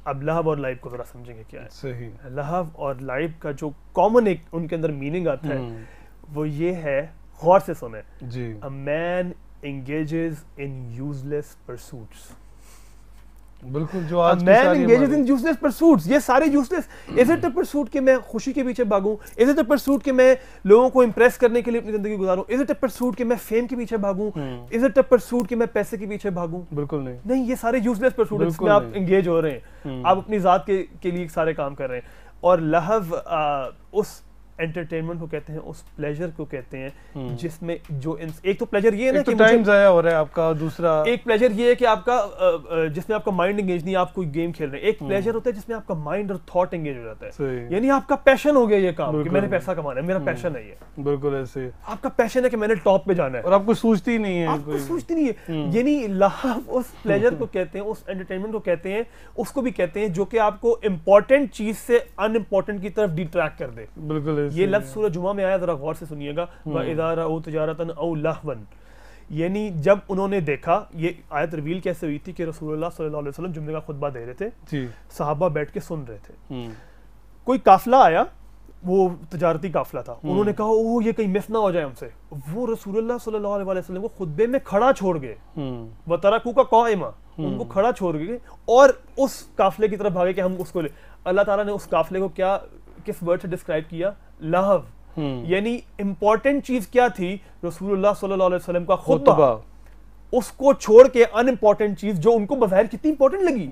S2: अब लहव और लाइब को जरा समझेंगे क्या है।
S1: सही।
S2: लहव और लाइब का जो कॉमन एक उनके अंदर मीनिंग आता है वो ये है, गौर से सुने जी, a man engages in useless pursuits.
S1: बिल्कुल, जो आज
S2: man engages in useless pursuits, ये सारे useless. Is it a pursuit कि मैं खुशी के पीछे भागूं? इज इट अ परसूट कि मैं लोगों को इंप्रेस करने के लिए अपनी जिंदगी गुजारूं? इज इट अ परसूट कि मैं फेम के पीछे भागूं? इज इट अ परसूट कि मैं पैसे के पीछे भागूं?
S1: बिल्कुल नहीं,
S2: ये सारे यूजलेस परसूट जिसमें आप एंगेज हो रहे हैं, आप अपनी जात के लिए सारे काम कर रहे हैं। और लहव उस एंटरटेनमेंट को कहते हैं, उस प्लेजर को कहते हैं जिसमें जो एक तो प्लेजर ये है ना कि
S1: टाइम जाया हो रहा है आपका, दूसरा
S2: एक प्लेजर ये है कि आपका जिसमें आपका माइंड एंगेज नहीं, आप कोई गेम खेल रहे हैं। एक प्लेजर होता है जिसमें आपका माइंड और थॉट एंगेज हो जाता है, यानी आपका पैशन हो गया ये काम कि मैंने पैसा कमाना है, मेरा पैशन है ये।
S1: बिल्कुल ऐसे
S2: आपका पैशन है कि मैंने टॉप पे जाना है,
S1: और आपको सोचती नहीं है,
S2: आपको सोचती नहीं है। यानी लहव उस प्लेजर को कहते हैं, उस एंटरटेनमेंट को कहते हैं, उसको भी कहते हैं जो कि आपको इंपॉर्टेंट चीज से अनइम्पोर्टेंट की तरफ डिट्रैक्ट कर दे।
S1: बिल्कुल,
S2: ये लफ्ज सूरह जुमा में आया, जरा गौर से सुनिएगा, व इज़ा रअू तिजारतन औ लहवन, यानी जब उन्होंने देखा, ये आयत रिवील कैसे हुई थी कि रसूलुल्लाह सल्लल्लाहु अलैहि वसल्लम जुम्मे का खुतबा दे रहे थे जी, सहाबा बैठ के सुन रहे थे, कोई काफिला आया, वो तिजारती काफिला था, उन्होंने कहा ओह ये कहीं मिस ना हो जाए हमसे, वो रसूलुल्लाह सल्लल्लाहु अलैहि वसल्लम को खुतबे में खड़ा छोड़ गए, व तरकू का क़ाइमा, उनको खड़ा छोड़ गए और उस काफिले की तरफ भागे कि हम उसको ले। अल्लाह ताला ने उस काफिले को क्या, किस वर्ड से डिस्क्राइब किया? लहव। यानी इंपॉर्टेंट चीज क्या थी? रसूलुल्लाह सल्लल्लाहु अलैहि वसल्लम का खुतबा, उसको छोड़ के अनइम्पोर्टेंट चीज जो उनको बज़ाहिर कितनी इंपॉर्टेंट लगी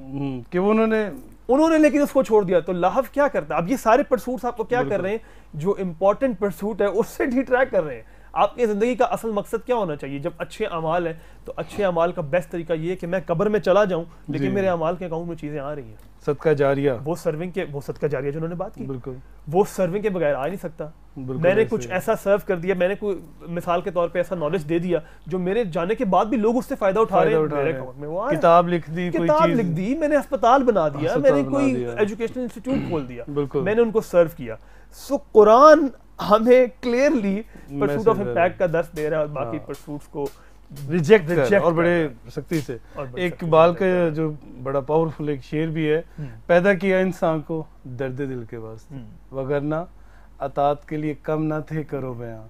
S1: कि उन्होंने
S2: लेकिन उसको छोड़ दिया। तो लहव क्या करता है? अब ये सारे परसूट्स आपको क्या कर रहे हैं? जो इंपॉर्टेंट परसूट है उससे डिट्रैक्ट कर रहे हैं। आपकी जिंदगी का असल मकसद क्या होना चाहिए? जब अच्छे अमाल है तो अच्छे अमाल का बेस्ट तरीका ये है कि मैं कब्र में चला जाऊं लेकिन मेरे अमाल के अकाउंट में चीजें आ रही हैं।
S1: सदका जारिया,
S2: वो सदका जारिया जिन्होंने बात की, बिल्कुल वो सर्विंग के बगैर आ नहीं सकता। मैंने कुछ ऐसा सर्व कर दिया, मैंने कोई मिसाल के तौर पे ऐसा नॉलेज दे दिया जो मेरे जाने के बाद भी लोग उससे फायदा उठा रहे हैं। मेरे अकाउंट में वो
S1: किताब लिख दी,
S2: मैंने अस्पताल बना दिया, मैंने कोई एजुकेशनल इंस्टीट्यूट खोल दिया, मैंने उनको सर्व किया। सो कुरान हमें क्लियरली परसूट ऑफ इम्पैक्ट का दर्स दे रहा है और बाकी परसूट्स को
S1: रिजेक्ट और बड़े सख्ती से। एक इकबाल का जो बड़ा पावरफुल एक शेर भी है, पैदा किया इंसान को दर्द दिल के वास्ते, वगरना अतात के लिए कम ना थे करो बयां।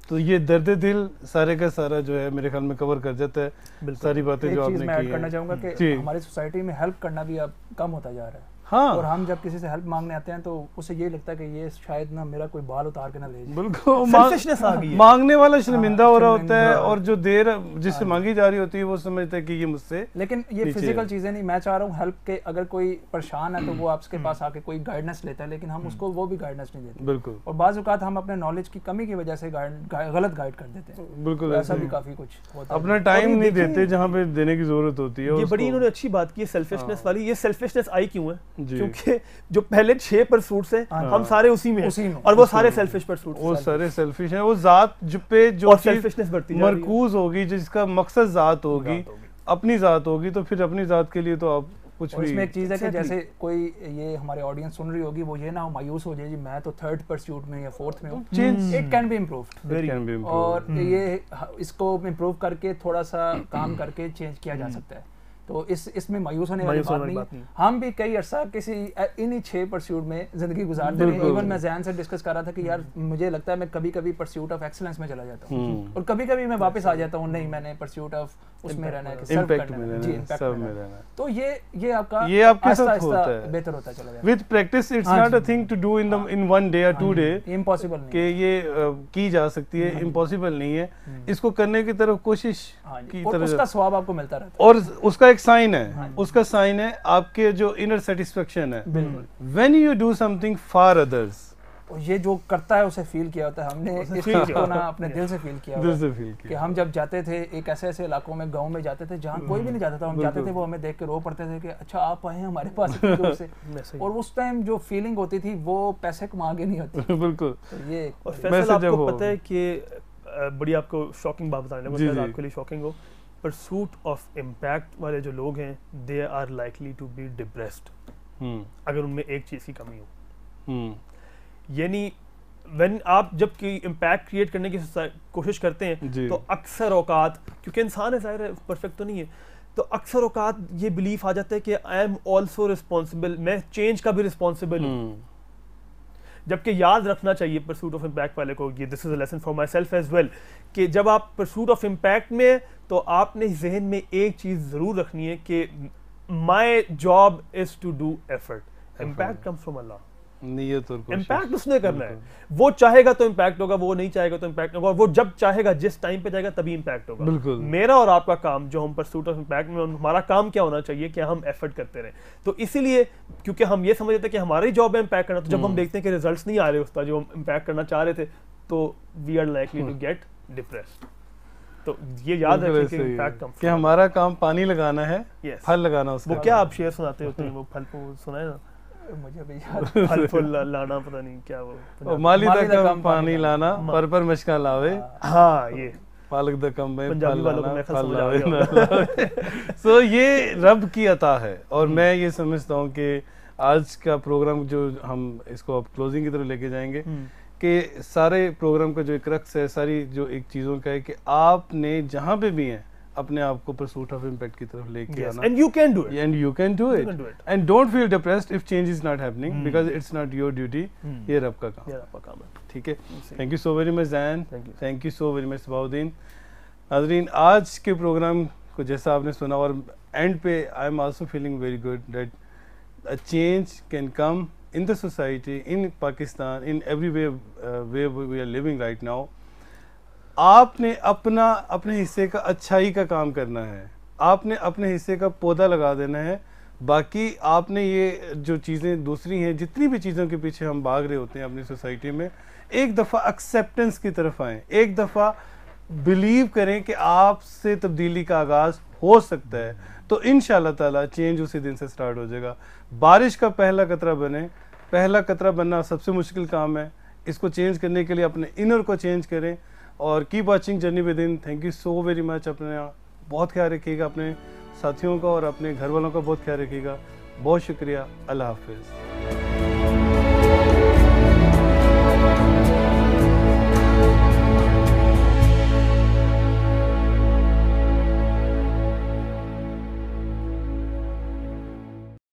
S1: तो ये दर्द दिल सारे का सारा जो है मेरे ख्याल में कवर कर जाता है सारी बातें जो आपने की।
S3: मैं ऐड करना चाहूंगा कि हमारी सोसाइटी में हेल्प करना भी अब कम होता जा रहा है।
S1: हाँ।
S3: और हम जब किसी से हेल्प मांगने आते हैं तो उसे ये लगता है कि ये शायद ना मेरा कोई बाल उतार के ना ले जाए।
S1: बिल्कुल
S2: सेल्फिशनेस आ गई है।
S1: मांगने वाला शर्मिंदा हो रहा होता है,
S3: शर्मिंदा।
S1: और जो देर जिससे मांगी जा रही होती है वो समझता है कि ये मुझसे
S3: लेकिन ये
S1: नीचे
S3: फिजिकल
S1: है।
S3: चीजें नहीं, मैं चाह रहा हूँ हेल्प के, अगर कोई परेशान है तो वो आपके पास आके कोई गाइडेंस लेता है, लेकिन हम उसको वो भी गाइडेंस नहीं देते।
S1: बिल्कुल
S3: और बाज़ औक़ात हम अपने नॉलेज की कमी की वजह से गलत गाइड कर देते हैं।
S1: बिल्कुल
S3: तो
S1: ऐसा
S3: ऐसा भी
S1: ही।
S3: काफी कुछ होता है।
S1: अपना टाइम
S2: ये
S1: नहीं
S2: देखिए-
S1: देते जहाँ पे देने की जरूरत होती है।
S2: ये
S1: उसको-
S2: बड़ी इन्होंने अच्छी बात की है सेल्फिशनेस
S1: हाँ।
S2: वाली। ये सेल्फिशनेस आई क्यों है?
S1: जी।
S2: क्योंकि जो पहले 6 परसूट्स हैं
S3: हाँ।
S2: हम सारे उसी में हैं।
S3: उसी में।
S2: और वो
S1: उसी
S2: सारे
S1: में।
S2: सेल्फिश परसूट्स
S1: वो सारे सेल्फिश हैं, वो जात पे जो
S2: और
S1: चीज
S2: सेल्फिशनेस बढ़ती जा रही है।
S1: मरकूज होगी, जिसका मकसद जात होगी,
S2: जात होगी।
S1: अपनी जात होगी, तो फिर अपनी जात के लिए तो आप कुछ
S3: और
S1: भी
S3: इसमें एक चीज़ है कि
S2: Exactly.
S3: जैसे कोई ये हमारे ऑडियंस सुन रही होगी, वो ये ना हो मायूस हो जाए जी मैं तो 3rd परस्यूट में या 4th में हूँ।
S1: Change
S3: it can be improved.
S2: Very
S1: can be
S3: और ये इसको इम्प्रूव करके थोड़ा सा काम करके चेंज किया जा सकता है। तो इसमें मायूस होने वाली बात नहीं है। हम भी कई अरसा किसी इन्हीं 6 परस्यूट में जिंदगी गुजारते हैं। इवन मैं जैन से डिस्कस कर रहा था कि यार मुझे लगता है मैं कभी कभी परस्यूट ऑफ एक्सीलेंस में चला जाता हूँ, और कभी कभी मैं वापस आ जाता हूँ, नहीं मैंने परस्यूट ऑफ उसमें रहना है, सर्व
S1: इम्पैक्ट
S3: करना
S1: में
S3: है। जी,
S1: रहना,
S3: impact
S1: सब
S3: में
S1: में
S3: रहना है।
S1: रहना।
S3: तो ये आपका
S1: ये आपके
S3: आहिस्ता-
S1: साथ
S3: आहिस्ता
S1: होता है।
S3: बेहतर होता चला जाएगा।
S1: विद प्रैक्टिस इट्स
S3: हाँ
S1: नॉट अ
S3: जी।
S1: Thing to do in 1 day or 2 day
S3: impossible नहीं
S1: कि
S3: है।
S1: ये की जा सकती है, इम्पॉसिबल नहीं है। इसको करने की तरफ कोशिश
S3: हाँ जी,
S1: की
S3: और
S1: तरफ
S3: उसका स्वाब आपको मिलता रहता है।
S1: और उसका एक साइन है, उसका साइन है आपके जो इनर सेटिस्फेक्शन है।
S3: बिल्कुल।
S1: When you do something for others,
S3: और ये जो करता है उसे फील किया होता है हमने,
S2: उसे
S3: इस
S2: feel
S3: चीज
S2: किया
S3: को ना अपने दिल से फील किया
S1: दिल
S3: हुआ
S1: से
S3: है।
S1: फील
S3: कि
S1: किया।
S3: हम जब जाते थे एक ऐसे इलाकों में, गांव में जाते थे जहाँ कोई भी नहीं जाता था, हम जाते थे, वो हमें देख के रो पड़ते थे कि अच्छा आप आए हैं हमारे पास इतनी दूर से। और उस टाइम जो फीलिंग होती थी वो पैसे कमा के नहीं होती।
S1: बिल्कुल।
S3: तो ये
S2: और
S1: वैसे
S2: फैसल
S1: जब
S2: आपको
S1: वो-
S2: पता है कि बड़ी आपको शॉकिंग बात बताने लगा,
S1: जी,
S2: शायद
S1: जी।
S2: आपके लिए शॉकिंग हो, परसूट ऑफ इम्पैक्ट वाले जो लोग हैं they are likely to be depressed अगर उनमें एक चीज़ की कमी हो। यानी व्हेन आप जब कि इम्पैक्ट क्रिएट करने की कोशिश करते हैं
S1: जी।
S2: तो अक्सर औकात, क्योंकि इंसान है ज़ाहिर है परफेक्ट तो नहीं है, तो अक्सर औकात ये बिलीफ आ जाता है कि आई एम ऑल्सो रिस्पॉन्सिबल, मैं चेंज का भी रिस्पॉन्सिबल हूँ। जबकि याद रखना चाहिए परसूट ऑफ इम्पैक्ट वाले को, ये this is a lesson for myself as well, कि जब आप परसूट ऑफ इम्पैक्ट में हैं तो आपने जहन में एक चीज़ ज़रूर रखनी है कि my job is to do effort. Impact comes from Allah.
S1: नियत और कोशिश।
S2: इम्पैक्ट उसने करना है, वो चाहेगा तो इम्पैक्ट होगा, वो नहीं चाहेगा तो इम्पैक्ट होगा, और वो जब चाहेगा जिस टाइम पे चाहेगा तभी इम्पैक्ट होगा।
S1: बिल्कुल।
S2: मेरा और आपका काम जो हम परसूट ऑफ इम्पैक्ट में, हमारा काम क्या होना चाहिए कि हम एफर्ट करते रहें। तो इसीलिए क्योंकि हम ये समझते थे कि हमारी जॉब है इम्पैक्ट करना, तो जब हम देखते हैं कि रिजल्ट्स नहीं आ रहे उसका जो हम इम्पैक्ट करना चाह रहे थे, तो we are likely to get depressed. तो ये याद
S1: बिल्कुल
S2: रखें कि
S1: ऐसे ही है
S2: इम्पैक्ट कम
S1: कि हमारा काम पानी लगाना है,
S2: Yes.
S1: फल लगाना उसका।
S2: वो क्या आप शेयर सुनाते होते हैं, वो फल को सुनाए ना,
S3: मुझे भी याद
S2: फल फूल लाना, पता नहीं क्या वो
S1: और माली
S3: माली
S1: दा
S3: दा
S1: कम
S3: कम
S1: पानी
S3: पानी
S1: लाना, पर मशका लावे,
S2: हाँ ये
S1: पालक दा कम में
S2: पंजाबी
S1: फल
S2: वालों को
S1: लाना,
S2: मैं ख्याल
S1: फल
S2: समझ आ
S1: लावे
S2: गया
S1: ना लावे। सो ये रब की अता है। और मैं ये समझता हूँ कि आज का प्रोग्राम जो हम इसको अब क्लोजिंग की तरफ लेके जाएंगे, कि सारे प्रोग्राम का जो एक रक्स है, सारी जो एक चीज़ों का है कि आपने जहाँ पे भी हैं अपने आप को परसूट ऑफ इम्पैक्ट की तरफ लेके आना,
S2: and you can do it.
S1: and you can do
S2: You
S1: it
S2: can do it.
S1: and don't feel depressed if change is not happening because it's not your duty. ये रब का काम,
S2: ये आपका काम है।
S1: ठीक है। Thank you so very much Jain,
S2: Thank you.
S1: Thank you so very much Sabauddin. नाज़रीन, आज के प्रोग्राम को जैसा आपने सुना, और एंड पे I am also feeling very good that a change can come in the society, in Pakistan, in everywhere where we are living right now. आपने अपने हिस्से का अच्छाई का काम करना है, आपने अपने हिस्से का पौधा लगा देना है। बाकी आपने ये जो चीज़ें दूसरी हैं, जितनी भी चीज़ों के पीछे हम भाग रहे होते हैं अपनी सोसाइटी में, एक दफ़ा एक्सेप्टेंस की तरफ आएँ, एक दफ़ा बिलीव करें कि आपसे तब्दीली का आगाज़ हो सकता है, तो इंशाअल्लाह ताला चेंज उसी दिन से स्टार्ट हो जाएगा। बारिश का पहला कतरा बने, पहला कतरा बनना सबसे मुश्किल काम है। इसको चेंज करने के लिए अपने इनर को चेंज करें और keep watching journey with in. Thank you so very much. अपने बहुत ख्याल रखिएगा, अपने साथियों का और अपने घर वालों का बहुत ख्याल रखिएगा। बहुत शुक्रिया। अल्लाह हाफिज़।